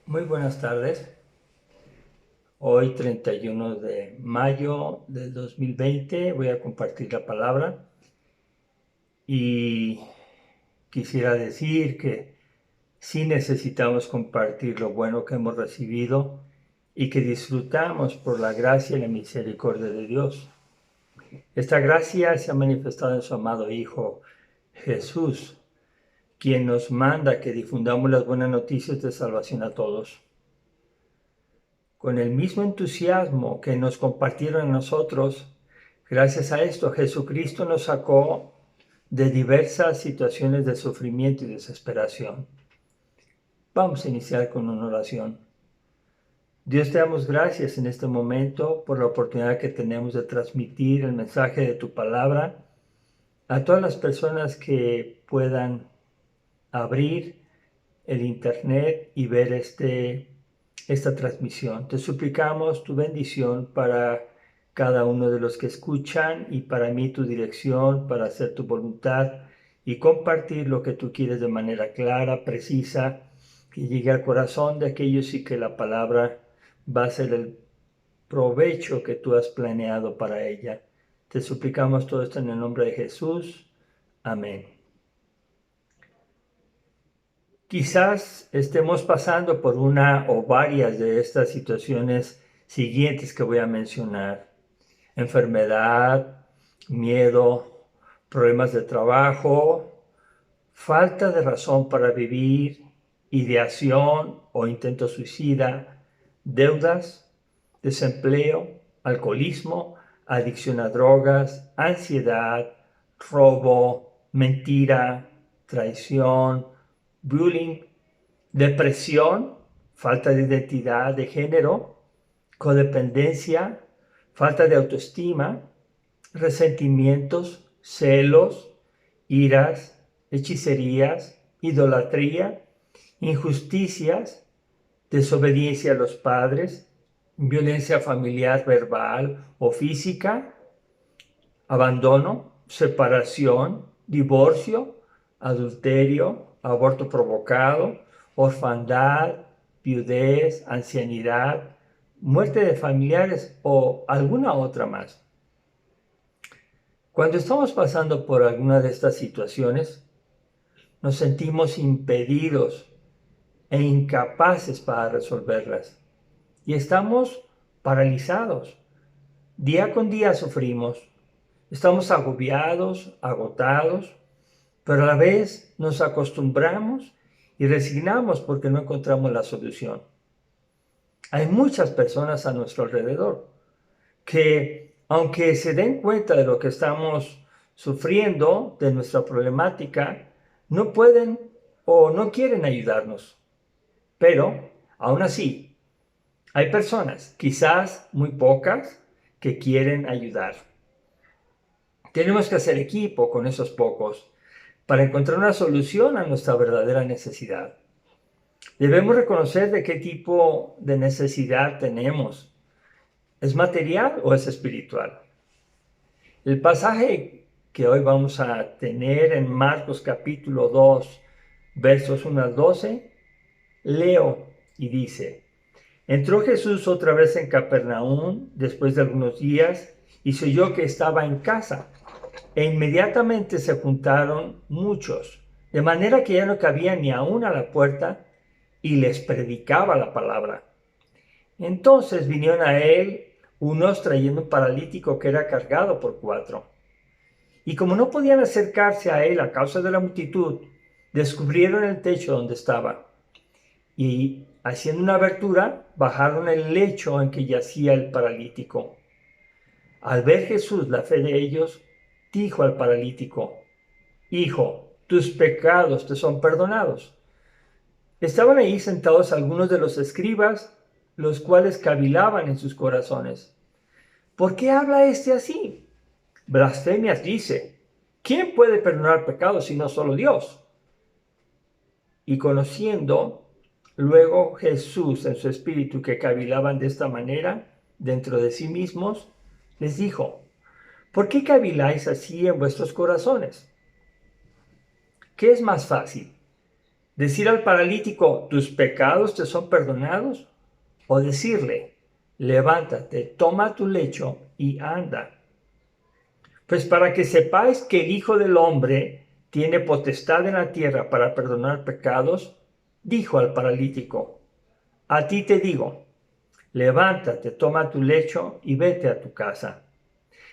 Muy buenas tardes. Hoy 31 de mayo del 2020 voy a compartir la palabra y quisiera decir que sí necesitamos compartir lo bueno que hemos recibido y que disfrutamos por la gracia y la misericordia de Dios. Esta gracia se ha manifestado en su amado Hijo Jesús, quien nos manda que difundamos las buenas noticias de salvación a todos. Con el mismo entusiasmo que nos compartieron a nosotros, gracias a esto Jesucristo nos sacó de diversas situaciones de sufrimiento y desesperación. Vamos a iniciar con una oración. Dios, te damos gracias en este momento por la oportunidad que tenemos de transmitir el mensaje de tu palabra a todas las personas que puedan abrir el internet y ver esta transmisión. Te suplicamos tu bendición para cada uno de los que escuchan y para mí tu dirección para hacer tu voluntad y compartir lo que tú quieres de manera clara, precisa, que llegue al corazón de aquellos y que la palabra va a ser el provecho que tú has planeado para ella. Te suplicamos todo esto en el nombre de Jesús. Amén. Quizás estemos pasando por una o varias de estas situaciones siguientes que voy a mencionar. Enfermedad, miedo, problemas de trabajo, falta de razón para vivir, ideación o intento suicida, deudas, desempleo, alcoholismo, adicción a drogas, ansiedad, robo, mentira, traición, bullying, depresión, falta de identidad de género, codependencia, falta de autoestima, resentimientos, celos, iras, hechicerías, idolatría, injusticias, desobediencia a los padres, violencia familiar verbal o física, abandono, separación, divorcio, adulterio, aborto provocado, orfandad, viudez, ancianidad, muerte de familiares o alguna otra más. Cuando estamos pasando por alguna de estas situaciones, nos sentimos impedidos e incapaces para resolverlas y estamos paralizados. Día con día sufrimos, estamos agobiados, agotados, pero a la vez nos acostumbramos y resignamos porque no encontramos la solución. Hay muchas personas a nuestro alrededor que, aunque se den cuenta de lo que estamos sufriendo, de nuestra problemática, no pueden o no quieren ayudarnos. Pero, aún así, hay personas, quizás muy pocas, que quieren ayudar. Tenemos que hacer equipo con esos pocos para encontrar una solución a nuestra verdadera necesidad. Debemos reconocer de qué tipo de necesidad tenemos. ¿Es material o es espiritual? El pasaje que hoy vamos a tener en Marcos capítulo 2, versos 1 al 12, leo y dice: Entró Jesús otra vez en Capernaum después de algunos días y se oyó que estaba en casa. E inmediatamente se juntaron muchos, de manera que ya no cabía ni aún a la puerta, y les predicaba la palabra. Entonces vinieron a él unos trayendo un paralítico que era cargado por 4. Y como no podían acercarse a él a causa de la multitud, descubrieron el techo donde estaba. Y haciendo una abertura, bajaron el lecho en que yacía el paralítico. Al ver Jesús la fe de ellos, dijo al paralítico: Hijo, tus pecados te son perdonados. Estaban ahí sentados algunos de los escribas, los cuales cavilaban en sus corazones: ¿por qué habla este así? Blasfemias dice. ¿Quién puede perdonar pecados sino solo Dios? Y conociendo luego Jesús en su espíritu que cavilaban de esta manera dentro de sí mismos, les dijo: ¿por qué caviláis así en vuestros corazones? ¿Qué es más fácil? Decir al paralítico, tus pecados te son perdonados, o decirle, levántate, toma tu lecho y anda. Pues para que sepáis que el Hijo del Hombre tiene potestad en la tierra para perdonar pecados, dijo al paralítico, a ti te digo, levántate, toma tu lecho y vete a tu casa.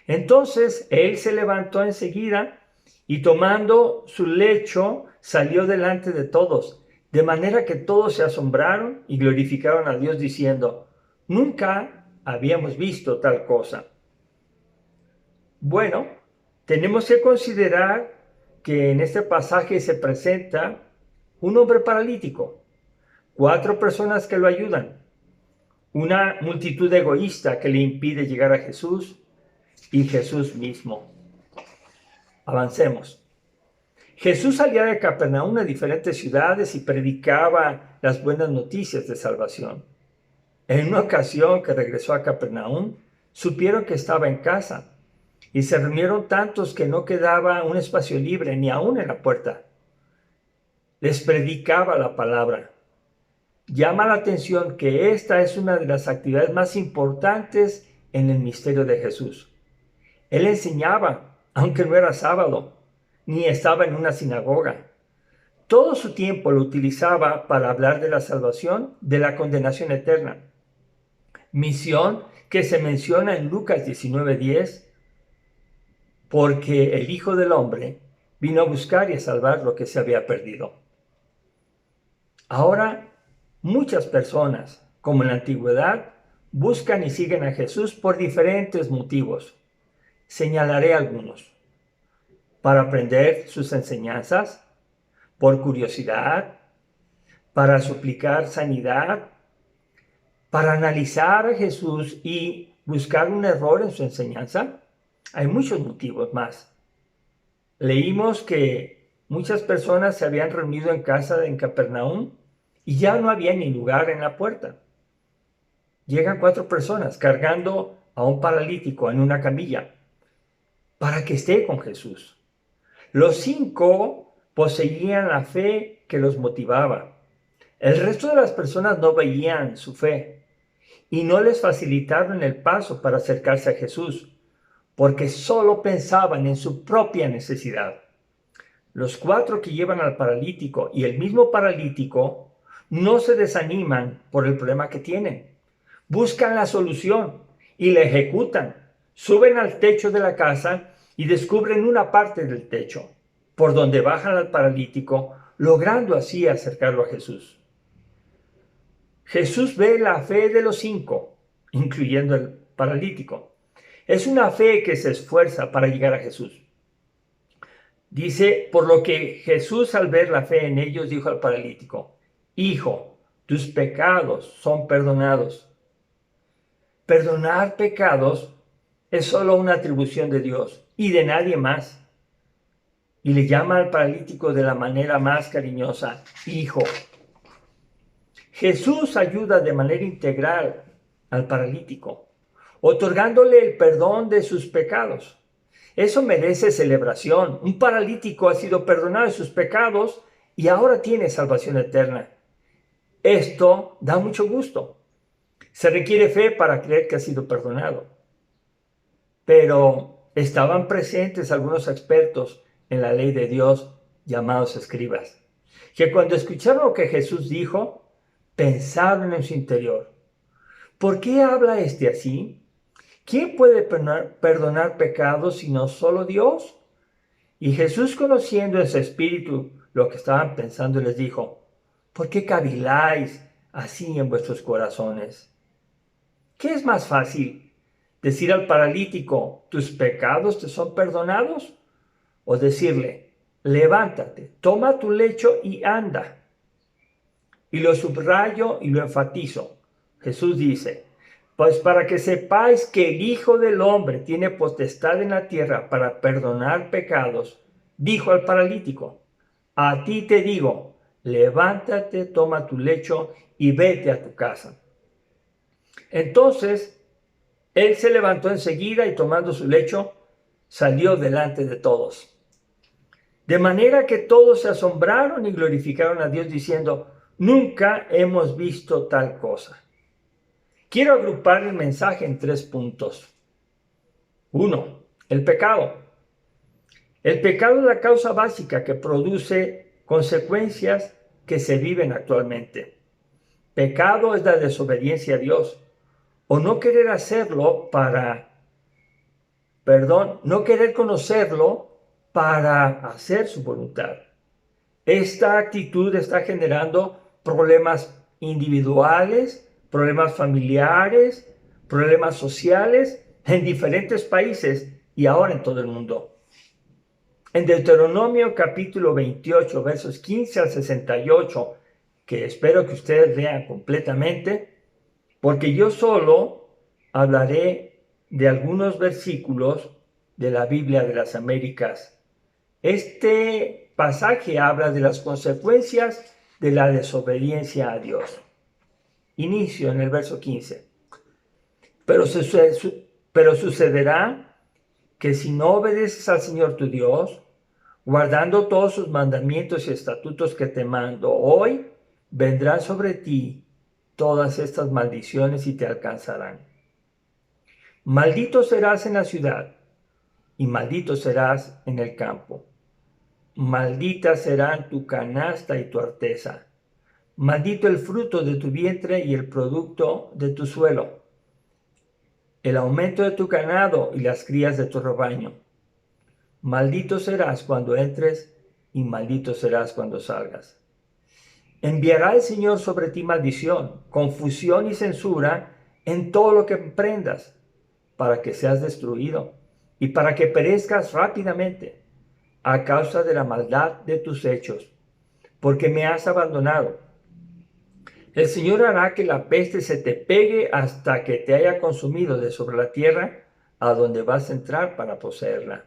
Entonces él se levantó enseguida y tomando su lecho salió delante de todos, de manera que todos se asombraron y glorificaron a Dios diciendo, nunca habíamos visto tal cosa. Bueno, tenemos que considerar que en este pasaje se presenta un hombre paralítico, 4 personas que lo ayudan, una multitud egoísta que le impide llegar a Jesús y Jesús mismo. Avancemos. Jesús salía de Capernaum a diferentes ciudades y predicaba las buenas noticias de salvación. En una ocasión que regresó a Capernaum, supieron que estaba en casa y se reunieron tantos que no quedaba un espacio libre ni aún en la puerta. Les predicaba la palabra. Llama la atención que esta es una de las actividades más importantes en el misterio de Jesús. Él enseñaba, aunque no era sábado, ni estaba en una sinagoga. Todo su tiempo lo utilizaba para hablar de la salvación, de la condenación eterna. Misión que se menciona en Lucas 19:10, porque el Hijo del Hombre vino a buscar y a salvar lo que se había perdido. Ahora, muchas personas, como en la antigüedad, buscan y siguen a Jesús por diferentes motivos. Señalaré algunos. Para aprender sus enseñanzas, por curiosidad, para suplicar sanidad, para analizar a Jesús y buscar un error en su enseñanza. Hay muchos motivos más. Leímos que muchas personas se habían reunido en casa en Capernaum y ya no había ni lugar en la puerta. Llegan 4 personas cargando a un paralítico en una camilla para que esté con Jesús. Los 5 poseían la fe que los motivaba. El resto de las personas no veían su fe y no les facilitaron el paso para acercarse a Jesús, porque solo pensaban en su propia necesidad. Los 4 que llevan al paralítico y el mismo paralítico no se desaniman por el problema que tienen. Buscan la solución y la ejecutan. Suben al techo de la casa y descubren una parte del techo, por donde bajan al paralítico, logrando así acercarlo a Jesús. Jesús ve la fe de los 5, incluyendo el paralítico. Es una fe que se esfuerza para llegar a Jesús. Dice, por lo que Jesús al ver la fe en ellos dijo al paralítico, Hijo, tus pecados son perdonados. Perdonar pecados es solo una atribución de Dios y de nadie más. Y le llama al paralítico de la manera más cariñosa, Hijo. Jesús ayuda de manera integral al paralítico, otorgándole el perdón de sus pecados. Eso merece celebración. Un paralítico ha sido perdonado de sus pecados y ahora tiene salvación eterna. Esto da mucho gusto. Se requiere fe para creer que ha sido perdonado. Pero estaban presentes algunos expertos en la ley de Dios, llamados escribas, que cuando escucharon lo que Jesús dijo, pensaron en su interior, ¿por qué habla este así? ¿Quién puede perdonar pecados sino solo Dios? Y Jesús, conociendo en su espíritu lo que estaban pensando, les dijo, ¿por qué caviláis así en vuestros corazones? ¿Qué es más fácil? ¿Decir al paralítico, tus pecados te son perdonados? ¿O decirle, levántate, toma tu lecho y anda? Y lo subrayo y lo enfatizo. Jesús dice, pues para que sepáis que el Hijo del Hombre tiene potestad en la tierra para perdonar pecados, dijo al paralítico, a ti te digo, levántate, toma tu lecho y vete a tu casa. Entonces, él se levantó enseguida y tomando su lecho, salió delante de todos. De manera que todos se asombraron y glorificaron a Dios diciendo, nunca hemos visto tal cosa. Quiero agrupar el mensaje en 3 puntos. 1. El pecado. El pecado es la causa básica que produce consecuencias que se viven actualmente. Pecado es la desobediencia a Dios o no querer hacerlo no querer conocerlo para hacer su voluntad. Esta actitud está generando problemas individuales, problemas familiares, problemas sociales en diferentes países y ahora en todo el mundo. En Deuteronomio capítulo 28, versos 15 al 68, que espero que ustedes vean completamente, porque yo solo hablaré de algunos versículos de la Biblia de las Américas. Este pasaje habla de las consecuencias de la desobediencia a Dios. Inicio en el verso 15. Pero sucederá que si no obedeces al Señor tu Dios, guardando todos sus mandamientos y estatutos que te mando hoy, vendrán sobre ti todas estas maldiciones y te alcanzarán. Maldito serás en la ciudad y maldito serás en el campo. Maldita serán tu canasta y tu arteza. Maldito el fruto de tu vientre y el producto de tu suelo, el aumento de tu ganado y las crías de tu rebaño. Maldito serás cuando entres y maldito serás cuando salgas. Enviará el Señor sobre ti maldición, confusión y censura en todo lo que emprendas, para que seas destruido y para que perezcas rápidamente a causa de la maldad de tus hechos, porque me has abandonado. El Señor hará que la peste se te pegue hasta que te haya consumido de sobre la tierra a donde vas a entrar para poseerla.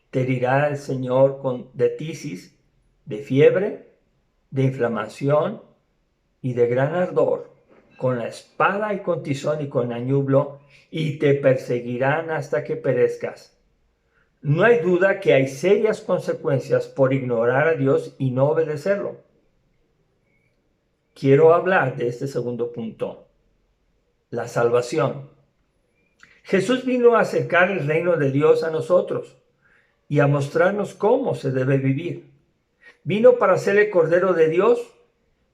Te herirá el Señor de tisis, de fiebre, de inflamación y de gran ardor, con la espada y con tizón y con añublo, y te perseguirán hasta que perezcas. No hay duda que hay serias consecuencias por ignorar a Dios y no obedecerlo. Quiero hablar de este segundo punto, la salvación. Jesús vino a acercar el reino de Dios a nosotros y a mostrarnos cómo se debe vivir. Vino para ser el Cordero de Dios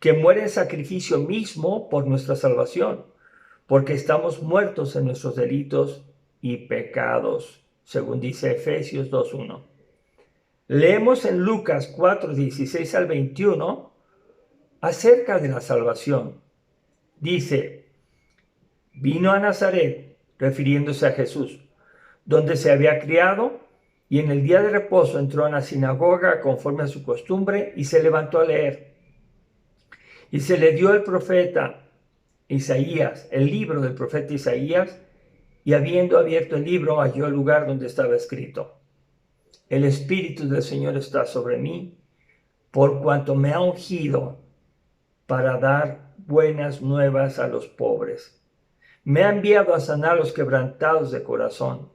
que muere en sacrificio mismo por nuestra salvación, porque estamos muertos en nuestros delitos y pecados, según dice Efesios 2:1. Leemos en Lucas 4:16 al 21 acerca de la salvación. Dice, vino a Nazaret, refiriéndose a Jesús, donde se había criado, y en el día de reposo entró en la sinagoga conforme a su costumbre y se levantó a leer. Y se le dio el profeta Isaías, el libro del profeta Isaías, y habiendo abierto el libro halló el lugar donde estaba escrito: el Espíritu del Señor está sobre mí, por cuanto me ha ungido para dar buenas nuevas a los pobres. Me ha enviado a sanar a los quebrantados de corazón,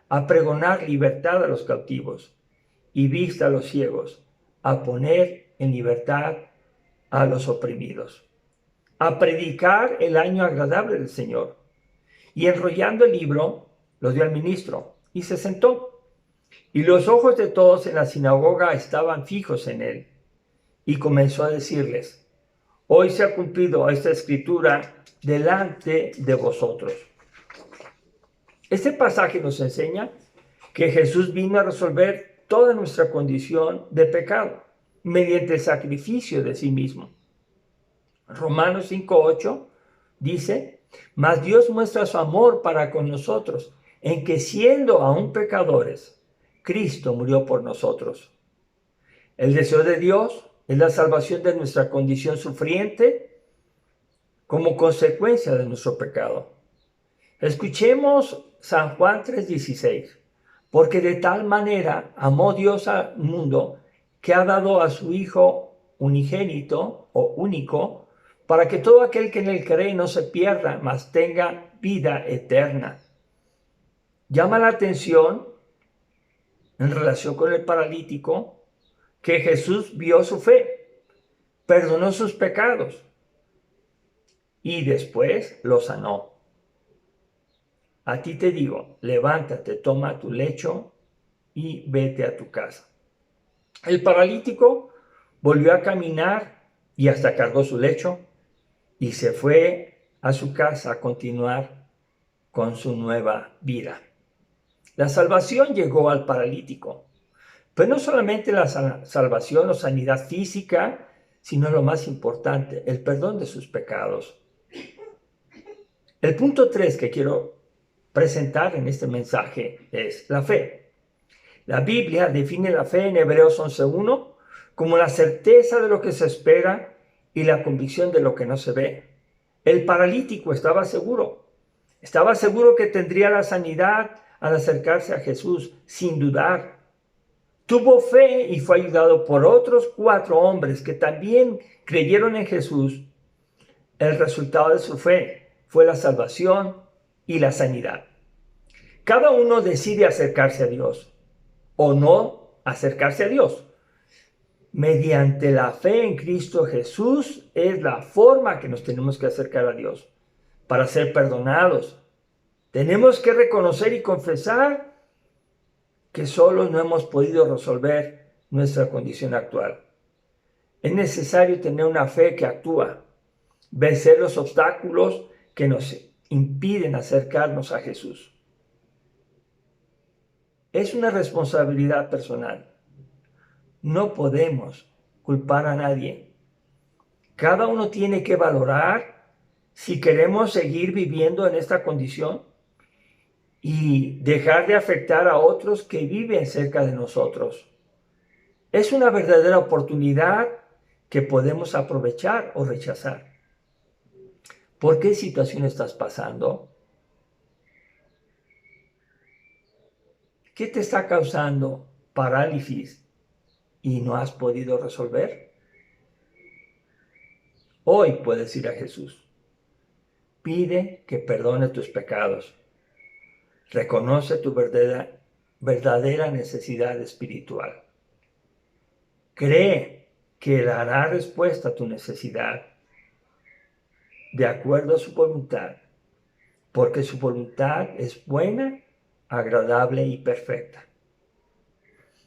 a pregonar libertad a los cautivos y vista a los ciegos, a poner en libertad a los oprimidos, a predicar el año agradable del Señor. Y enrollando el libro, lo dio al ministro y se sentó. Y los ojos de todos en la sinagoga estaban fijos en él. Y comenzó a decirles: hoy se ha cumplido esta escritura delante de vosotros. Este pasaje nos enseña que Jesús vino a resolver toda nuestra condición de pecado mediante el sacrificio de sí mismo. Romanos 5:8 dice: mas Dios muestra su amor para con nosotros, en que siendo aún pecadores, Cristo murió por nosotros. El deseo de Dios es la salvación de nuestra condición sufriente como consecuencia de nuestro pecado. Escuchemos San Juan 3:16. Porque de tal manera amó Dios al mundo que ha dado a su Hijo unigénito o único, para que todo aquel que en él cree no se pierda, mas tenga vida eterna. Llama la atención en relación con el paralítico que Jesús vio su fe, perdonó sus pecados y después lo sanó. A ti te digo, levántate, toma tu lecho y vete a tu casa. El paralítico volvió a caminar y hasta cargó su lecho y se fue a su casa a continuar con su nueva vida. La salvación llegó al paralítico, pero no solamente la salvación o sanidad física, sino lo más importante, el perdón de sus pecados. El punto 3 que quiero presentar en este mensaje es la fe. La Biblia define la fe en Hebreos 11:1 como la certeza de lo que se espera y la convicción de lo que no se ve. El paralítico estaba seguro que tendría la sanidad al acercarse a Jesús, sin dudar. Tuvo fe y fue ayudado por otros 4 hombres que también creyeron en Jesús. El resultado de su fe fue la salvación y la sanidad. Cada uno decide acercarse a Dios o no acercarse a Dios. Mediante la fe en Cristo Jesús es la forma que nos tenemos que acercar a Dios para ser perdonados. Tenemos que reconocer y confesar que solos no hemos podido resolver nuestra condición actual. Es necesario tener una fe que actúa, vencer los obstáculos que nos impiden acercarnos a Jesús. Es una responsabilidad personal. No podemos culpar a nadie. Cada uno tiene que valorar si queremos seguir viviendo en esta condición y dejar de afectar a otros que viven cerca de nosotros. Es una verdadera oportunidad que podemos aprovechar o rechazar. ¿Por qué situación estás pasando? ¿Qué te está causando parálisis y no has podido resolver? Hoy puedes ir a Jesús. Pide que perdone tus pecados. Reconoce tu verdadera necesidad espiritual. Cree que dará respuesta a tu necesidad de acuerdo a su voluntad, porque su voluntad es buena, agradable y perfecta.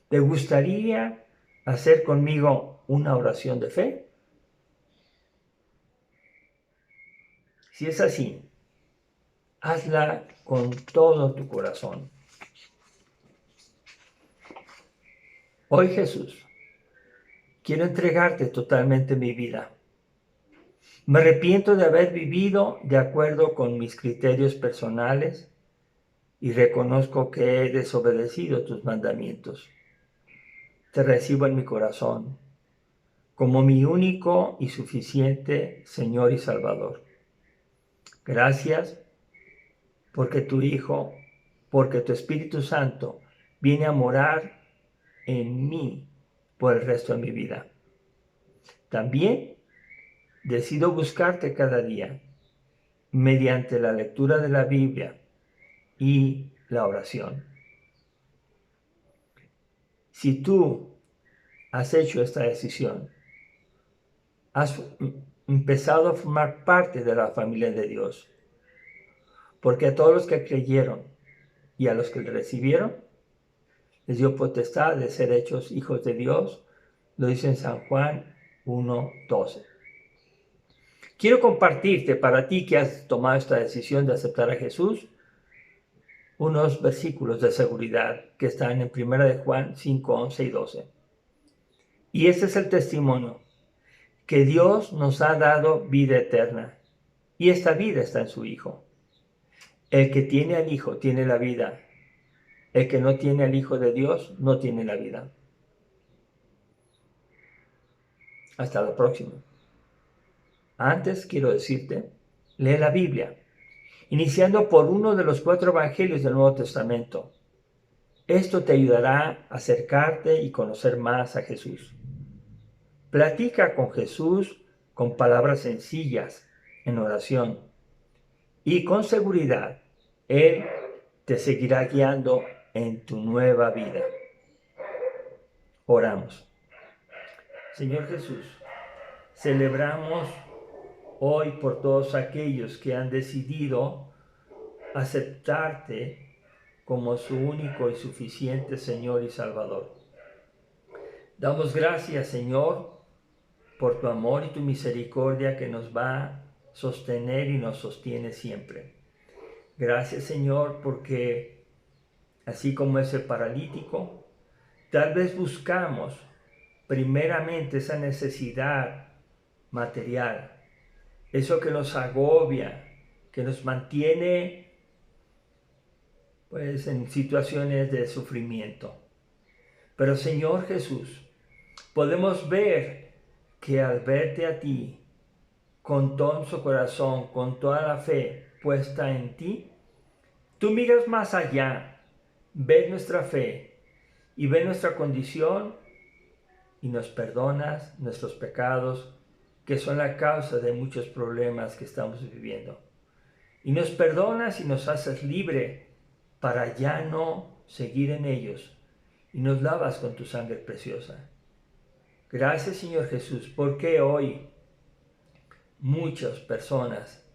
¿Te gustaría hacer conmigo una oración de fe? Si es así, hazla con todo tu corazón. Hoy, Jesús, quiero entregarte totalmente mi vida. Me arrepiento de haber vivido de acuerdo con mis criterios personales y reconozco que he desobedecido tus mandamientos. Te recibo en mi corazón como mi único y suficiente Señor y Salvador. Gracias porque tu Espíritu Santo viene a morar en mí por el resto de mi vida. También decido buscarte cada día mediante la lectura de la Biblia y la oración. Si tú has hecho esta decisión, has empezado a formar parte de la familia de Dios, porque a todos los que creyeron y a los que le recibieron, les dio potestad de ser hechos hijos de Dios, lo dice en San Juan 1:12. Quiero compartirte para ti que has tomado esta decisión de aceptar a Jesús, unos versículos de seguridad que están en 1 de Juan 5:11 y 12. Y este es el testimonio, que Dios nos ha dado vida eterna, y esta vida está en su Hijo. El que tiene al Hijo tiene la vida. El que no tiene al Hijo de Dios no tiene la vida. Hasta la próxima. Antes quiero decirte, lee la Biblia, iniciando por uno de los 4 evangelios del Nuevo Testamento. Esto te ayudará a acercarte y conocer más a Jesús. Platica con Jesús con palabras sencillas, en oración, y con seguridad, Él te seguirá guiando en tu nueva vida. Oramos. Señor Jesús, celebramos hoy por todos aquellos que han decidido aceptarte como su único y suficiente Señor y Salvador. Damos gracias, Señor, por tu amor y tu misericordia que nos va a sostener y nos sostiene siempre. Gracias, Señor, porque así como ese paralítico, tal vez buscamos primeramente esa necesidad material, eso que nos agobia, que nos mantiene pues en situaciones de sufrimiento. Pero Señor Jesús, podemos ver que al verte a ti, con todo su corazón, con toda la fe puesta en ti, tú miras más allá, ves nuestra fe y ves nuestra condición y nos perdonas nuestros pecados, que son la causa de muchos problemas que estamos viviendo. Y nos perdonas y nos haces libre para ya no seguir en ellos, y nos lavas con tu sangre preciosa. Gracias, Señor Jesús, porque hoy muchas personas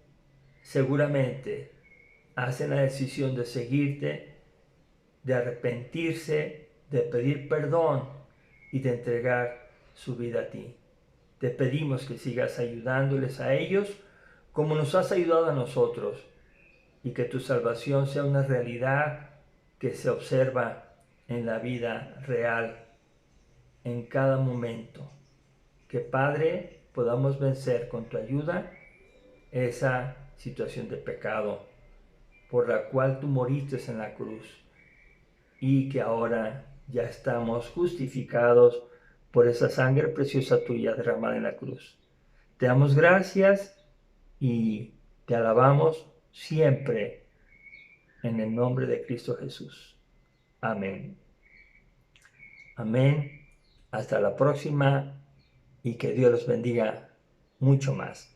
seguramente hacen la decisión de seguirte, de arrepentirse, de pedir perdón y de entregar su vida a ti. Te pedimos que sigas ayudándoles a ellos como nos has ayudado a nosotros, y que tu salvación sea una realidad que se observa en la vida real, en cada momento. Que, Padre, podamos vencer con tu ayuda esa situación de pecado por la cual tú moriste en la cruz, y que ahora ya estamos justificados por esa sangre preciosa tuya derramada en la cruz. Te damos gracias y te alabamos siempre en el nombre de Cristo Jesús. Amén. Amén. Hasta la próxima y que Dios los bendiga mucho más.